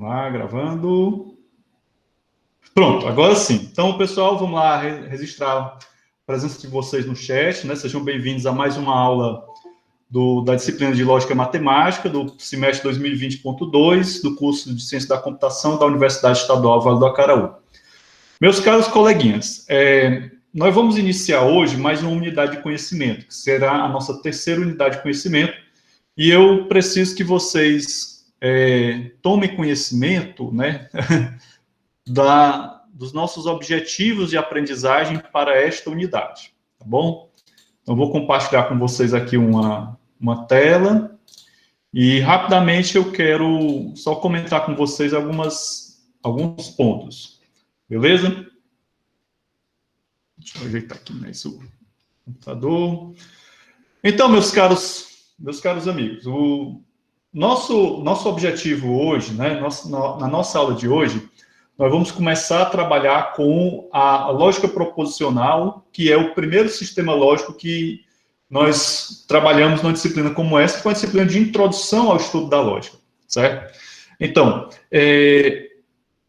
Lá, gravando. Pronto, agora sim. Então, pessoal, vamos lá registrar a presença de vocês no chat, né? Sejam bem-vindos a mais uma aula da disciplina de Lógica Matemática, do semestre 2020.2, do curso de Ciência da Computação da Universidade Estadual Vale do Acaraú. Meus caros coleguinhas, nós vamos iniciar hoje mais uma unidade de conhecimento, que será a nossa terceira unidade de conhecimento, e eu preciso que vocês tomem conhecimento, né, dos nossos objetivos de aprendizagem para esta unidade, tá bom? Então, vou compartilhar com vocês aqui uma tela, e rapidamente eu quero só comentar com vocês alguns pontos, beleza? Deixa eu ajeitar aqui, né, isso, o computador. Então, meus caros amigos, o nosso objetivo hoje, né, na nossa aula de hoje, nós vamos começar a trabalhar com a lógica proposicional, que é o primeiro sistema lógico que nós trabalhamos numa disciplina como essa, que é uma disciplina de introdução ao estudo da lógica, certo? Então,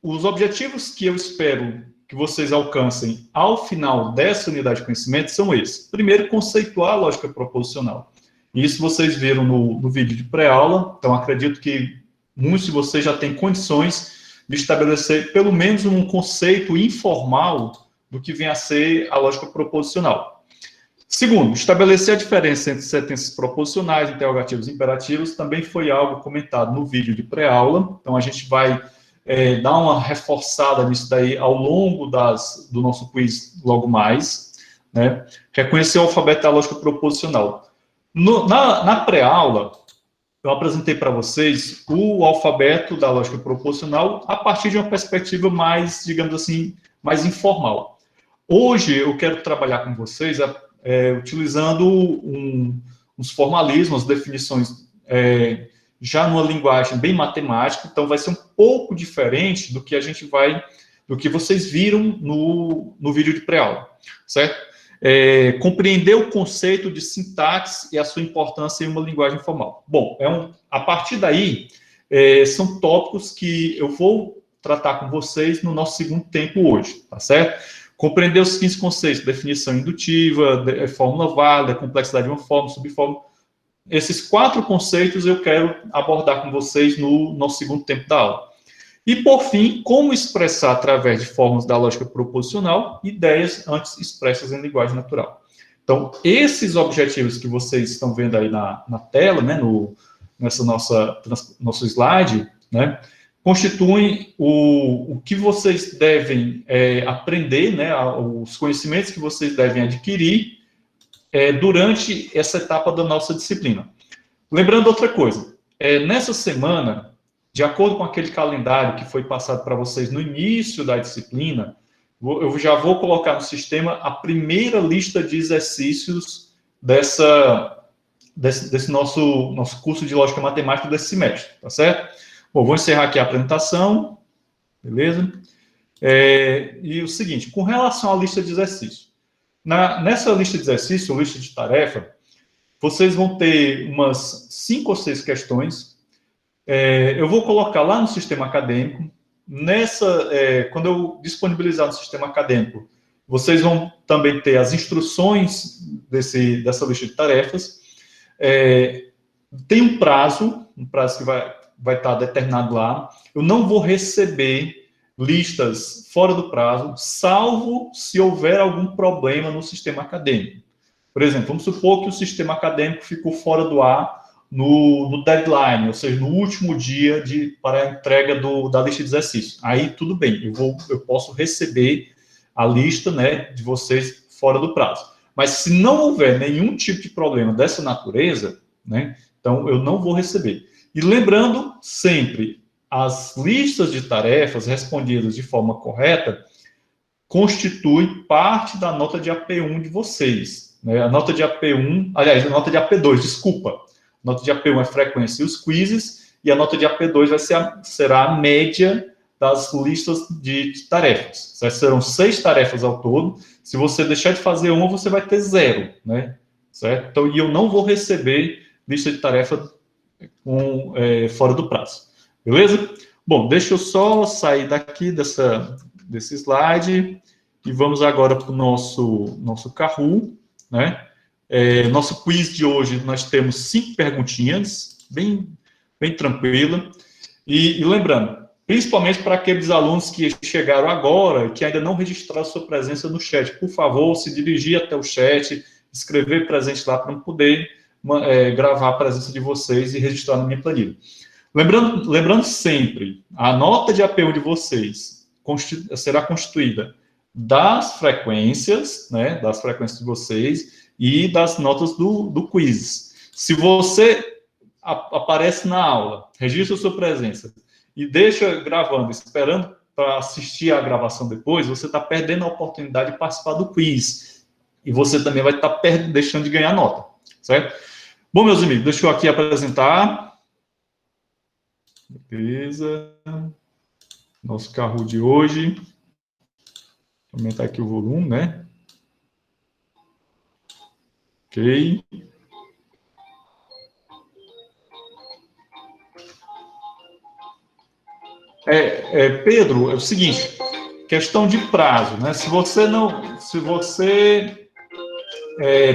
os objetivos que eu espero que vocês alcancem ao final dessa unidade de conhecimento são esses. Primeiro, conceituar a lógica proposicional. Isso vocês viram no vídeo de pré-aula, então acredito que muitos de vocês já têm condições de estabelecer pelo menos um conceito informal do que vem a ser a lógica proposicional. Segundo, estabelecer a diferença entre sentenças proposicionais, interrogativos e imperativos, também foi algo comentado no vídeo de pré-aula, então a gente vai dar uma reforçada nisso daí ao longo do nosso quiz logo mais, né? Reconhecer o alfabeto da lógica proposicional. Na pré-aula, eu apresentei para vocês o alfabeto da lógica proposicional a partir de uma perspectiva mais, digamos assim, mais informal. Hoje, eu quero trabalhar com vocês utilizando uns formalismos, definições já numa linguagem bem matemática, então vai ser um pouco diferente do que vocês viram no vídeo de pré-aula, certo? Compreender o conceito de sintaxe e a sua importância em uma linguagem formal. Bom, a partir daí, são tópicos que eu vou tratar com vocês no nosso segundo tempo hoje, tá certo? Compreender os seguintes conceitos: definição indutiva, fórmula válida, complexidade de uma fórmula, subfórmula. Esses 4 conceitos eu quero abordar com vocês no nosso segundo tempo da aula. E, por fim, como expressar, através de fórmulas da lógica proposicional, ideias antes expressas em linguagem natural. Então, esses objetivos que vocês estão vendo aí na tela, né, nessa nosso slide, né, constituem o que vocês devem aprender, né, os conhecimentos que vocês devem adquirir durante essa etapa da nossa disciplina. Lembrando outra coisa, nessa semana, de acordo com aquele calendário que foi passado para vocês no início da disciplina, eu já vou colocar no sistema a primeira lista de exercícios desse nosso curso de Lógica Matemática desse semestre, tá certo? Bom, vou encerrar aqui a apresentação, beleza? E o seguinte, com relação à lista de exercícios, nessa lista de exercícios, lista de tarefa, vocês vão ter umas 5 ou 6 questões. Eu vou colocar lá no sistema acadêmico. Quando eu disponibilizar no sistema acadêmico, vocês vão também ter as instruções dessa lista de tarefas. Tem um prazo que vai estar determinado lá. Eu não vou receber listas fora do prazo, salvo se houver algum problema no sistema acadêmico. Por exemplo, vamos supor que o sistema acadêmico ficou fora do ar no deadline, ou seja, no último dia para a entrega da lista de exercícios. Aí tudo bem, eu posso receber a lista, né, de vocês fora do prazo. Mas se não houver nenhum tipo de problema dessa natureza, né, então eu não vou receber. E lembrando sempre, as listas de tarefas respondidas de forma correta constituem parte da nota de AP1 de vocês, né? A nota de AP1, aliás, a nota de AP2, desculpa. A nota de AP1 é frequência e os quizzes, e a nota de AP2 será a média das listas de tarefas. Serão 6 tarefas ao todo. Se você deixar de fazer uma, você vai ter 0, né? Certo? Então, e eu não vou receber lista de tarefa fora do prazo. Beleza? Bom, deixa eu só sair daqui desse slide e vamos agora para o nosso Kahoot, né? Nosso quiz de hoje, nós temos 5 perguntinhas, bem tranquila. E lembrando, principalmente para aqueles alunos que chegaram agora, que ainda não registraram sua presença no chat, por favor, se dirigir até o chat, escrever presente lá para eu poder gravar a presença de vocês e registrar na minha planilha. Lembrando sempre, a nota de APU de vocês será constituída das frequências, né, das frequências de vocês e das notas do quiz. Se você aparece na aula, registra a sua presença e deixa gravando, esperando para assistir a gravação depois, você está perdendo a oportunidade de participar do quiz. E você também vai estar deixando de ganhar nota, certo? Bom, meus amigos, deixa eu aqui apresentar. Beleza. Nosso Kahoot de hoje. Vou aumentar aqui o volume, né? Ok. Pedro, é o seguinte, questão de prazo, né? Se você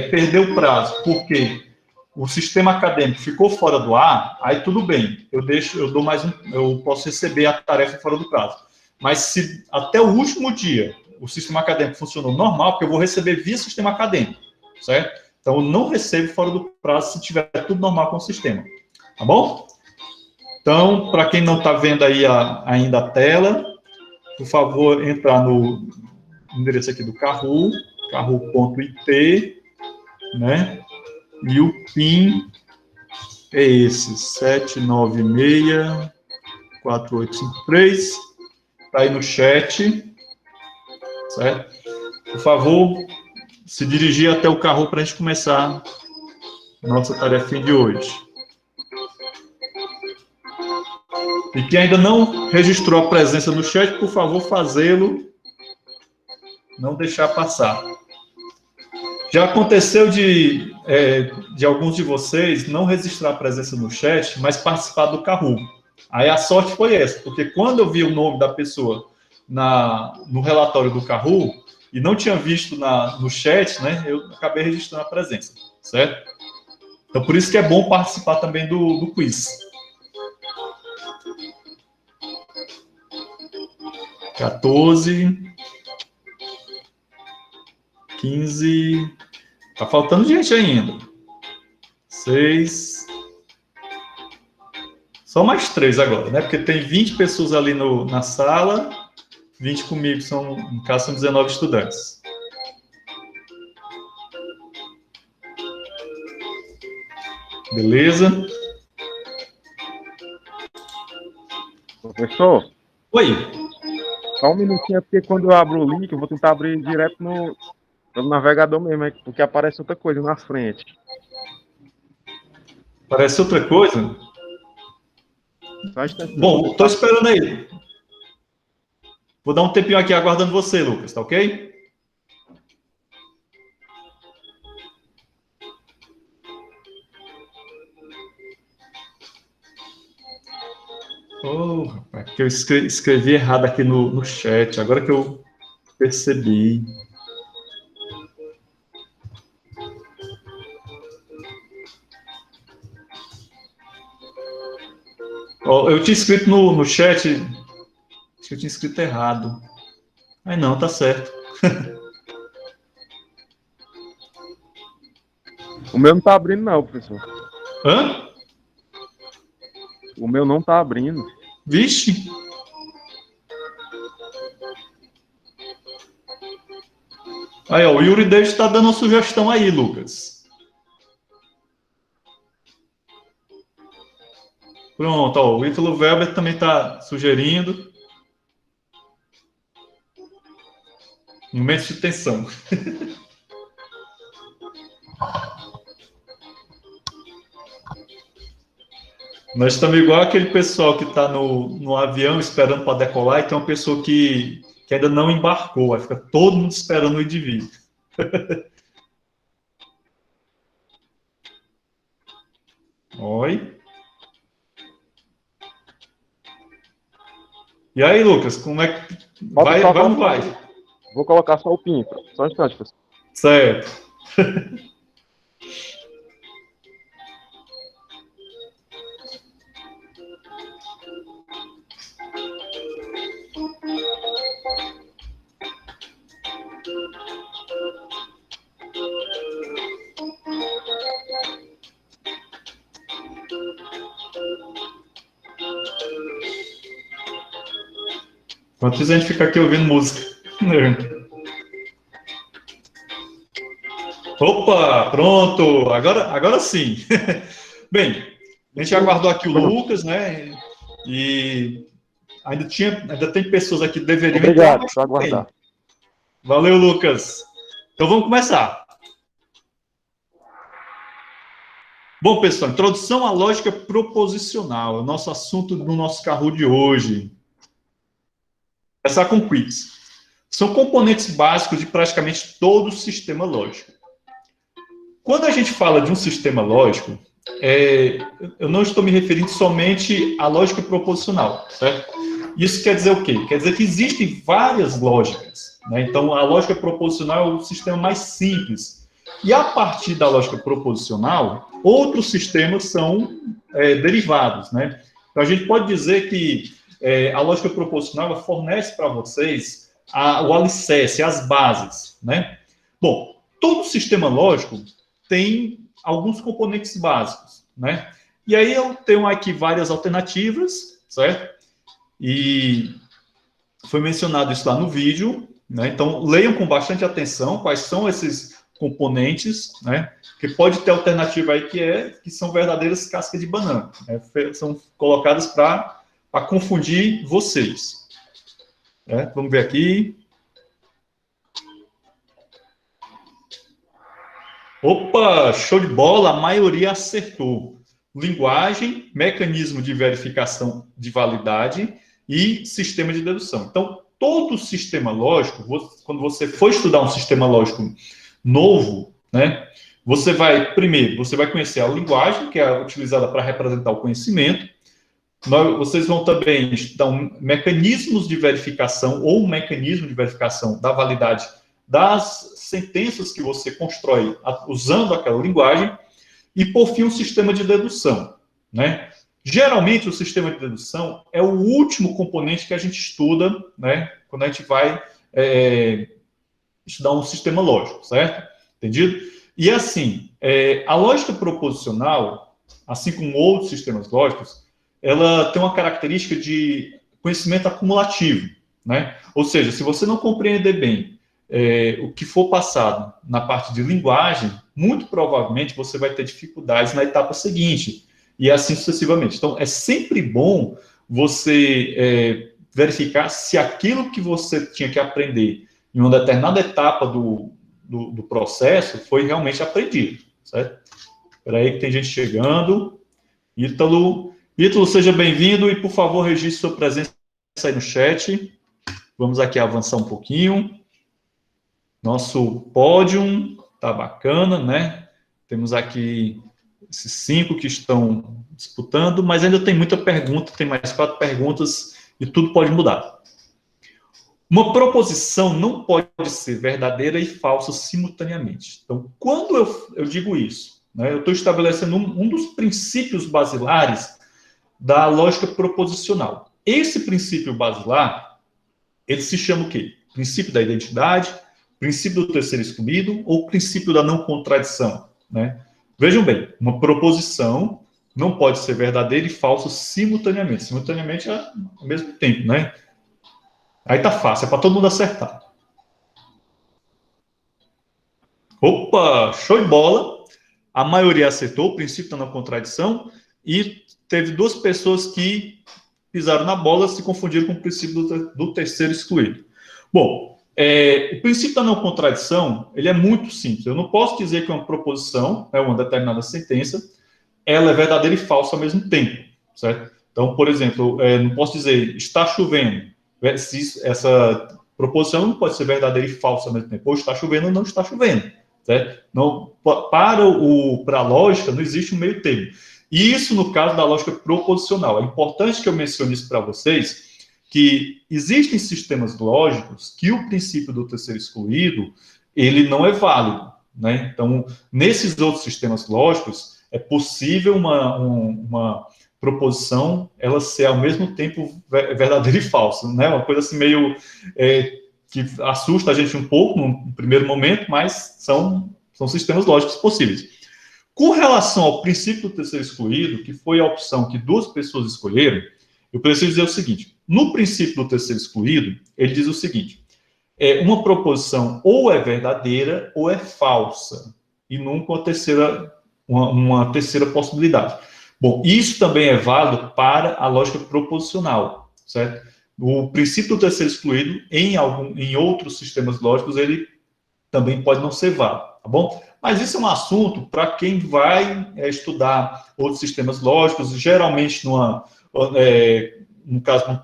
perdeu o prazo porque o sistema acadêmico ficou fora do ar, aí tudo bem, eu posso receber a tarefa fora do prazo. Mas se até o último dia o sistema acadêmico funcionou normal, porque eu vou receber via sistema acadêmico, certo? Então eu não recebo fora do prazo se tiver tudo normal com o sistema, tá bom? Então, para quem não está vendo aí ainda a tela, por favor, entrar no endereço aqui do Kahoot, kahoot.it, né? E o PIN é esse, 796-4853. Está aí no chat, certo? Por favor, se dirigir até o Kahoot para a gente começar a nossa tarefinha de hoje. E quem ainda não registrou a presença no chat, por favor, fazê-lo, não deixar passar. Já aconteceu de alguns de vocês não registrar a presença no chat, mas participar do Kahoot. Aí a sorte foi essa, porque quando eu vi o nome da pessoa no relatório do Kahoot e não tinha visto no chat, né, eu acabei registrando a presença, certo? Então, por isso que é bom participar também do quiz. 14, 15, tá faltando gente ainda. 6, só mais 3 agora, né? Porque tem 20 pessoas ali na sala, 20 comigo, no caso, são 19 estudantes. Beleza? Professor? Oi. Só um minutinho, porque quando eu abro o link, eu vou tentar abrir direto no navegador mesmo, porque aparece outra coisa na frente. Parece outra coisa? Só um instantinho, eu vou Bom, tentar. estou esperando aí. Vou dar um tempinho aqui aguardando você, Lucas, tá ok? Oh, rapaz, que eu escrevi errado aqui no chat, agora que eu percebi. Oh, eu tinha escrito no chat, acho que eu tinha escrito errado. Ai, não, tá certo. O meu não tá abrindo, não, professor. Hã? O meu não tá abrindo. Vixe. Aí, ó, o Yuri David está dando uma sugestão aí, Lucas. Pronto, ó, o Ítalo Weber também está sugerindo. Momentos de tensão. Nós estamos igual aquele pessoal que está no avião esperando para decolar e tem uma pessoa que ainda não embarcou. Aí fica todo mundo esperando o indivíduo. Oi. E aí, Lucas, como é que... Falta Vai só ou não colocar- vai? Vou colocar só o PIN, só um instante, pessoal. Certo. Enquanto isso, a gente fica aqui ouvindo música. Opa, pronto. Agora sim. Bem, a gente aguardou aqui o Lucas, né? E ainda tem pessoas aqui que deveriam entrar, Obrigado, mas só tudo bem. aguardar. Valeu, Lucas. Então vamos começar. Bom, pessoal, introdução à lógica proposicional, é o nosso assunto do nosso carro de hoje. Começar com quiz. São componentes básicos de praticamente todo o sistema lógico. Quando a gente fala de um sistema lógico, eu não estou me referindo somente à lógica proposicional, certo? Isso quer dizer o quê? Quer dizer que existem várias lógicas, né? Então, a lógica proposicional é o sistema mais simples. E a partir da lógica proposicional, outros sistemas são derivados, né? Então, a gente pode dizer que a lógica proposicional ela fornece para vocês o alicerce, as bases, né? Bom, todo sistema lógico tem alguns componentes básicos, né? E aí eu tenho aqui várias alternativas, certo? E foi mencionado isso lá no vídeo, né? Então leiam com bastante atenção quais são esses componentes, né? Que pode ter alternativa aí que são verdadeiras cascas de banana, né? São colocadas para confundir vocês. Né? Vamos ver aqui. Opa, show de bola, a maioria acertou. Linguagem, mecanismo de verificação de validade e sistema de dedução. Então, todo sistema lógico, quando você for estudar um sistema lógico novo, né, você vai conhecer a linguagem, que é utilizada para representar o conhecimento. Vocês vão também estudar mecanismos de verificação ou um mecanismo de verificação da validade das sentenças que você constrói usando aquela linguagem, e, por fim, um sistema de dedução, né? Geralmente, o sistema de dedução é o último componente que a gente estuda, né? Quando a gente vai estudar um sistema lógico, certo? Entendido? E, assim, a lógica proposicional, assim como outros sistemas lógicos, ela tem uma característica de conhecimento acumulativo, né? Ou seja, se você não compreender bem o que for passado na parte de linguagem, muito provavelmente você vai ter dificuldades na etapa seguinte, e assim sucessivamente. Então, é sempre bom você verificar se aquilo que você tinha que aprender em uma determinada etapa do processo foi realmente aprendido, certo? Espera aí que tem gente chegando. Ítalo, seja bem-vindo e, por favor, registre sua presença aí no chat. Vamos aqui avançar um pouquinho. Nosso pódio tá bacana, né? Temos aqui esses 5 que estão disputando, mas ainda tem muita pergunta, tem mais 4 perguntas e tudo pode mudar. Uma proposição não pode ser verdadeira e falsa simultaneamente. Então, quando eu digo isso, né, eu estou estabelecendo um dos princípios basilares da lógica proposicional. Esse princípio basilar, ele se chama o quê? Princípio da identidade, princípio do terceiro excluído ou princípio da não contradição, né? Vejam bem, uma proposição não pode ser verdadeira e falsa simultaneamente. Simultaneamente é ao mesmo tempo, né? Aí tá fácil, é para todo mundo acertar. Opa, show de bola. A maioria acertou o princípio da não contradição e teve 2 pessoas que pisaram na bola, se confundiram com o princípio do terceiro excluído. Bom, o princípio da não contradição, ele é muito simples. Eu não posso dizer que uma proposição, uma determinada sentença, ela é verdadeira e falsa ao mesmo tempo, certo? Então, por exemplo, não posso dizer está chovendo. Essa proposição não pode ser verdadeira e falsa ao mesmo tempo. Ou está chovendo ou não está chovendo, certo? Não, para a lógica, não existe um meio termo. E isso no caso da lógica proposicional. É importante que eu mencione isso para vocês, que existem sistemas lógicos que o princípio do terceiro excluído, ele não é válido, né? Então, nesses outros sistemas lógicos, é possível uma proposição, ela ser ao mesmo tempo verdadeira e falsa, né? Uma coisa assim meio que assusta a gente um pouco no primeiro momento, mas são sistemas lógicos possíveis. Com relação ao princípio do terceiro excluído, que foi a opção que duas pessoas escolheram, eu preciso dizer o seguinte: no princípio do terceiro excluído, ele diz o seguinte: uma proposição ou é verdadeira ou é falsa, e nunca uma terceira possibilidade. Bom, isso também é válido para a lógica proposicional, certo? O princípio do terceiro excluído, em outros sistemas lógicos, ele também pode não ser válido, tá bom? Mas isso é um assunto para quem vai estudar outros sistemas lógicos, geralmente no caso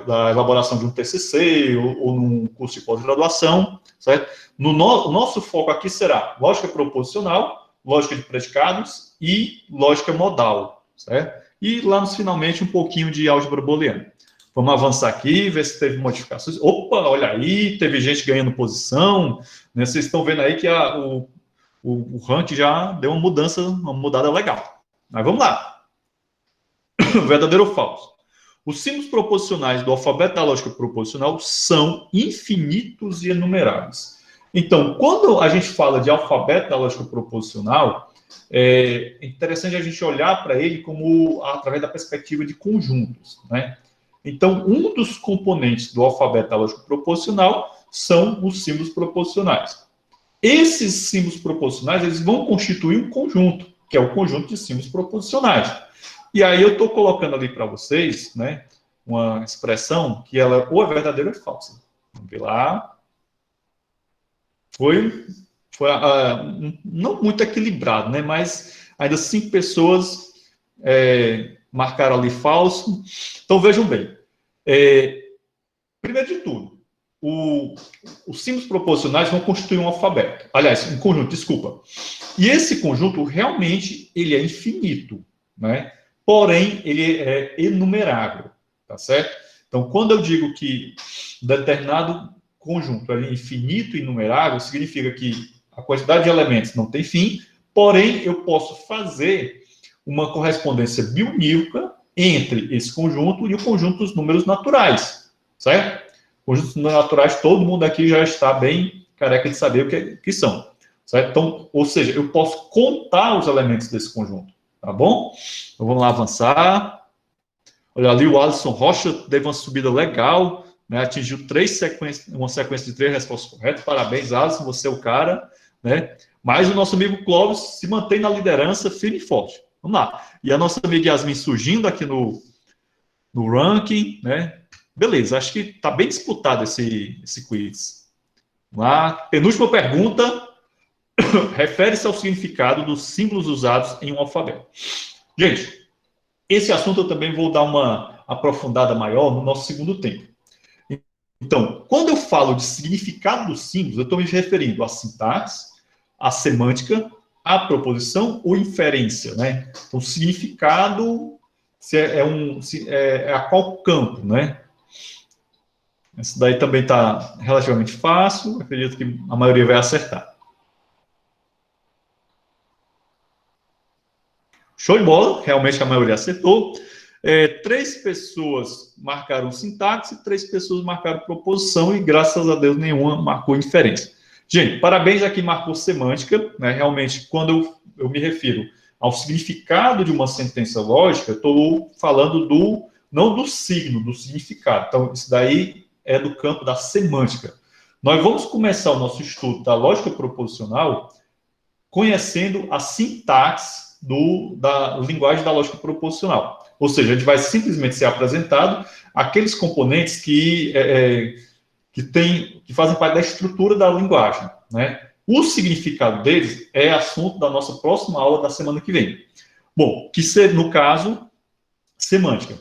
da elaboração de um TCC ou num curso de pós-graduação, certo? O nosso foco aqui será lógica proposicional, lógica de predicados e lógica modal, certo? E lá finalmente um pouquinho de álgebra booleana. Vamos avançar aqui, ver se teve modificações. Opa, olha aí, teve gente ganhando posição, né? Vocês estão vendo aí que o ranking já deu uma mudada legal. Mas vamos lá. Verdadeiro ou falso? Os símbolos proposicionais do alfabeto da lógica proposicional são infinitos e enumeráveis. Então, quando a gente fala de alfabeto da lógica proposicional, é interessante a gente olhar para ele como através da perspectiva de conjuntos, né? Então, um dos componentes do alfabeto da lógica proposicional são os símbolos proposicionais. Esses símbolos proposicionais, eles vão constituir um conjunto, que é o conjunto de símbolos proposicionais. E aí eu estou colocando ali para vocês, né, uma expressão que ela ou é verdadeira ou é falsa. Vamos ver lá. Foi não muito equilibrado, né, mas ainda 5 pessoas marcaram ali falso. Então, vejam bem. Primeiro de tudo, os símbolos proposicionais vão constituir um alfabeto. Aliás, um conjunto, desculpa. E esse conjunto, realmente, ele é infinito, né? Porém, ele é enumerável, tá certo? Então, quando eu digo que determinado conjunto é infinito e inumerável, significa que a quantidade de elementos não tem fim, porém, eu posso fazer uma correspondência biunívoca entre esse conjunto e o conjunto dos números naturais, certo? Conjuntos naturais, todo mundo aqui já está bem careca de saber o que são, certo? Então, ou seja, eu posso contar os elementos desse conjunto, tá bom? Então, vamos lá avançar. Olha ali, o Alisson Rocha teve uma subida legal, né? Atingiu uma sequência de 3 respostas corretas. Parabéns, Alisson, você é o cara, né? Mas o nosso amigo Clóvis se mantém na liderança firme e forte. Vamos lá. E a nossa amiga Yasmin surgindo aqui no ranking, né? Beleza, acho que está bem disputado esse quiz. Vamos lá. Penúltima pergunta. Refere-se ao significado dos símbolos usados em um alfabeto. Gente, esse assunto eu também vou dar uma aprofundada maior no nosso segundo tempo. Então, quando eu falo de significado dos símbolos, eu estou me referindo à sintaxe, à semântica, à proposição ou inferência, né? Então, significado é a qual campo, né? Esse daí também está relativamente fácil, acredito que a maioria vai acertar. Show de bola, realmente a maioria acertou. 3 pessoas marcaram sintaxe, 3 pessoas marcaram proposição e, graças a Deus, nenhuma marcou inferência. Gente, parabéns a quem marcou semântica, né? Realmente, quando eu me refiro ao significado de uma sentença lógica, eu estou falando não do signo, do significado. Então, isso daí é do campo da semântica. Nós vamos começar o nosso estudo da lógica proposicional conhecendo a sintaxe da linguagem da lógica proposicional. Ou seja, a gente vai simplesmente ser apresentado aqueles componentes que fazem parte da estrutura da linguagem, né? O significado deles é assunto da nossa próxima aula da semana que vem. Bom, que no caso, semântica.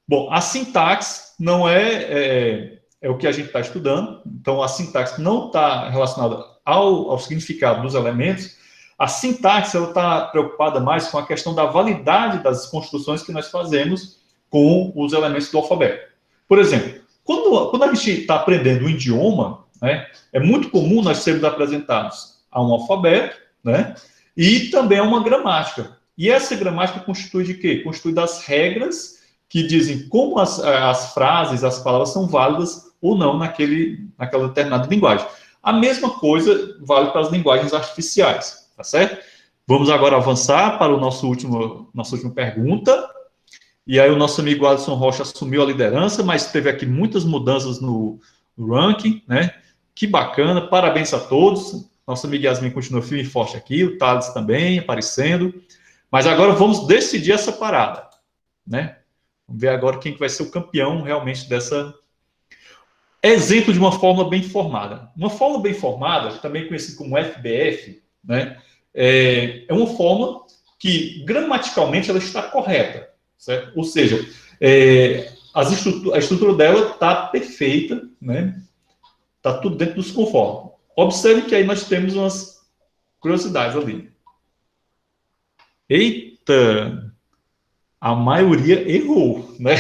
Bom, a sintaxe não é o que a gente está estudando, então a sintaxe não está relacionada ao significado dos elementos. A sintaxe está preocupada mais com a questão da validade das construções que nós fazemos com os elementos do alfabeto. Por exemplo, quando a gente está aprendendo um idioma, né, é muito comum nós sermos apresentados a um alfabeto, né, e também a uma gramática. E essa gramática constitui de quê? Constitui das regras que dizem como as frases, as palavras são válidas ou não naquela determinada linguagem. A mesma coisa vale para as linguagens artificiais, tá certo? Vamos agora avançar para nossa última pergunta. E aí o nosso amigo Alisson Rocha assumiu a liderança, mas teve aqui muitas mudanças no ranking, né? Que bacana, parabéns a todos. Nosso amigo Yasmin continua firme e forte aqui, o Thales também aparecendo. Mas agora vamos decidir essa parada, né? Vamos ver agora quem que vai ser o campeão realmente dessa... Exemplo de uma fórmula bem formada. Uma fórmula bem formada, também conhecida como FBF, né? É uma fórmula que gramaticalmente ela está correta, certo? Ou seja, a estrutura dela está perfeita, né? Está tudo dentro dos conformes. Observe que aí nós temos umas curiosidades ali. Eita! A maioria errou, né?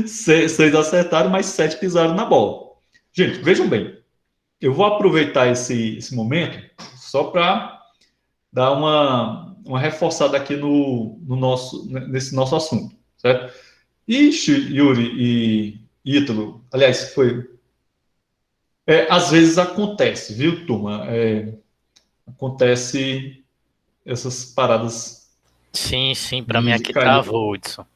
6 acertaram, mas 7 pisaram na bola. Gente, vejam bem. Eu vou aproveitar esse momento só para dar uma reforçada aqui nesse nosso assunto, certo? Ixi, Yuri e Ítalo, aliás, às vezes acontece, viu, turma? Acontece essas paradas Sim, para mim de aqui cair. travou, Hudson.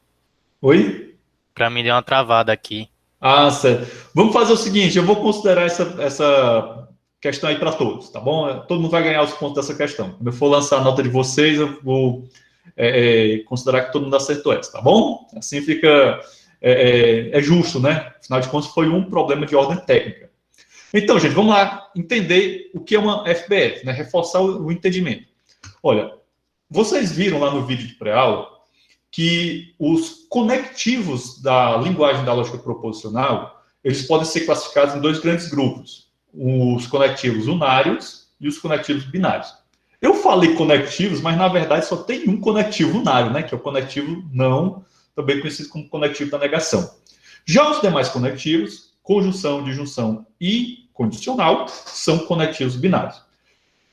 Oi? Para mim deu uma travada aqui. Ah, certo. Vamos fazer o seguinte, eu vou considerar essa questão aí para todos, tá bom? Todo mundo vai ganhar os pontos dessa questão. Quando eu for lançar a nota de vocês, eu vou considerar que todo mundo acertou essa, tá bom? Assim fica... É justo, né? Afinal de contas, foi um problema de ordem técnica. Então, gente, vamos lá entender o que é uma FBF, né? Reforçar o entendimento. Olha, vocês viram lá no vídeo de pré-aula que os conectivos da linguagem da lógica proposicional, eles podem ser classificados em 2 grandes grupos, os conectivos unários e os conectivos binários. Eu falei conectivos, mas na verdade só tem um conectivo unário, né, que é o conectivo não, também conhecido como conectivo da negação. Já os demais conectivos, conjunção, disjunção e condicional, são conectivos binários.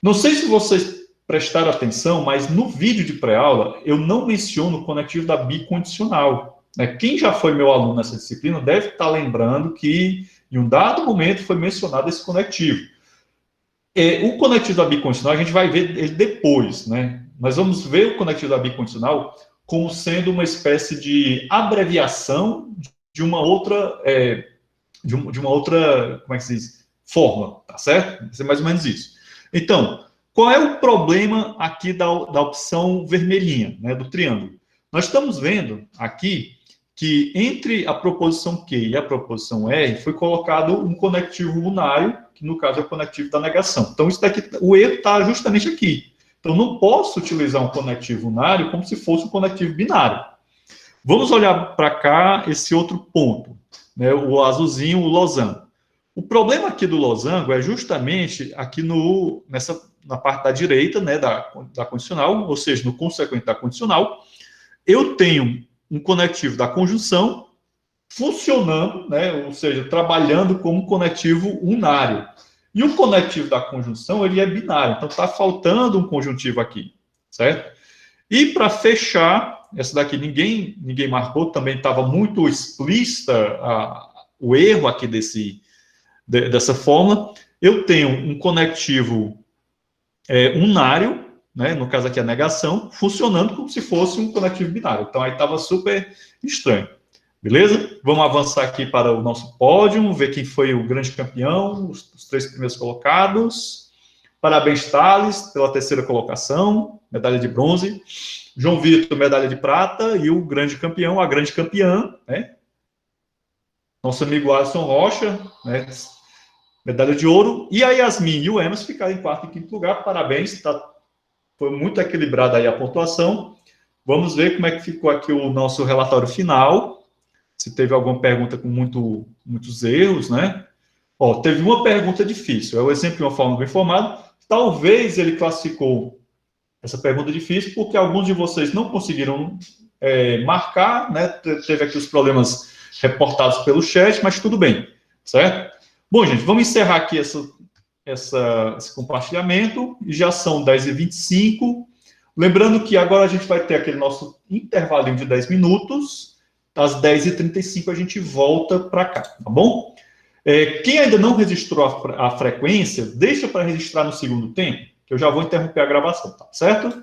Não sei se vocês prestaram atenção, mas no vídeo de pré-aula eu não menciono o conectivo da bicondicional. Quem já foi meu aluno nessa disciplina deve estar lembrando que em um dado momento foi mencionado esse conectivo. O conectivo da bicondicional a gente vai ver ele depois, né? Nós vamos ver o conectivo da bicondicional como sendo uma espécie de abreviação de uma outra, como é que se diz? Forma, tá certo? Vai ser mais ou menos isso. Então, qual é o problema aqui da opção vermelhinha, né, do triângulo? Nós estamos vendo aqui que entre a proposição Q e a proposição R foi colocado um conectivo unário, que no caso é o conectivo da negação. Então, isso daqui, o erro está justamente aqui. Então, não posso utilizar um conectivo unário como se fosse um conectivo binário. Vamos olhar para cá esse outro ponto, né, o azulzinho, o losango. O problema aqui do losango é justamente aqui na parte da direita, né, da condicional, ou seja, no consequente da condicional, eu tenho um conectivo da conjunção funcionando, né, ou seja, trabalhando como conectivo unário. E o conectivo da conjunção, ele é binário, então está faltando um conjuntivo aqui, certo? E para fechar, essa daqui ninguém marcou, também estava muito explícita o erro aqui dessa fórmula. Eu tenho um conectivo unário, né, no caso aqui a negação, funcionando como se fosse um conectivo binário. Então aí estava super estranho. Beleza? Vamos avançar aqui para o nosso pódio, ver quem foi o grande campeão, os 3 primeiros colocados. Parabéns, Thales, pela 3ª colocação, medalha de bronze. João Vitor, medalha de prata. E o grande campeão, a grande campeã, né? Nosso amigo Alisson Rocha, né? Medalha de ouro. E a Yasmin e o Emerson ficaram em 4º e 5º lugar. Parabéns, foi muito equilibrada aí a pontuação. Vamos ver como é que ficou aqui o nosso relatório final. Se teve alguma pergunta com muitos erros, né? Teve uma pergunta difícil. É o exemplo de uma forma bem formada. Talvez ele classificou essa pergunta difícil porque alguns de vocês não conseguiram marcar, né? Teve aqui os problemas reportados pelo chat, mas tudo bem, certo? Bom, gente, vamos encerrar aqui esse compartilhamento. Já são 10h25. Lembrando que agora a gente vai ter aquele nosso intervalinho de 10 minutos. Às 10h35 a gente volta para cá, tá bom? Quem ainda não registrou a frequência, deixa para registrar no segundo tempo, que eu já vou interromper a gravação, tá certo?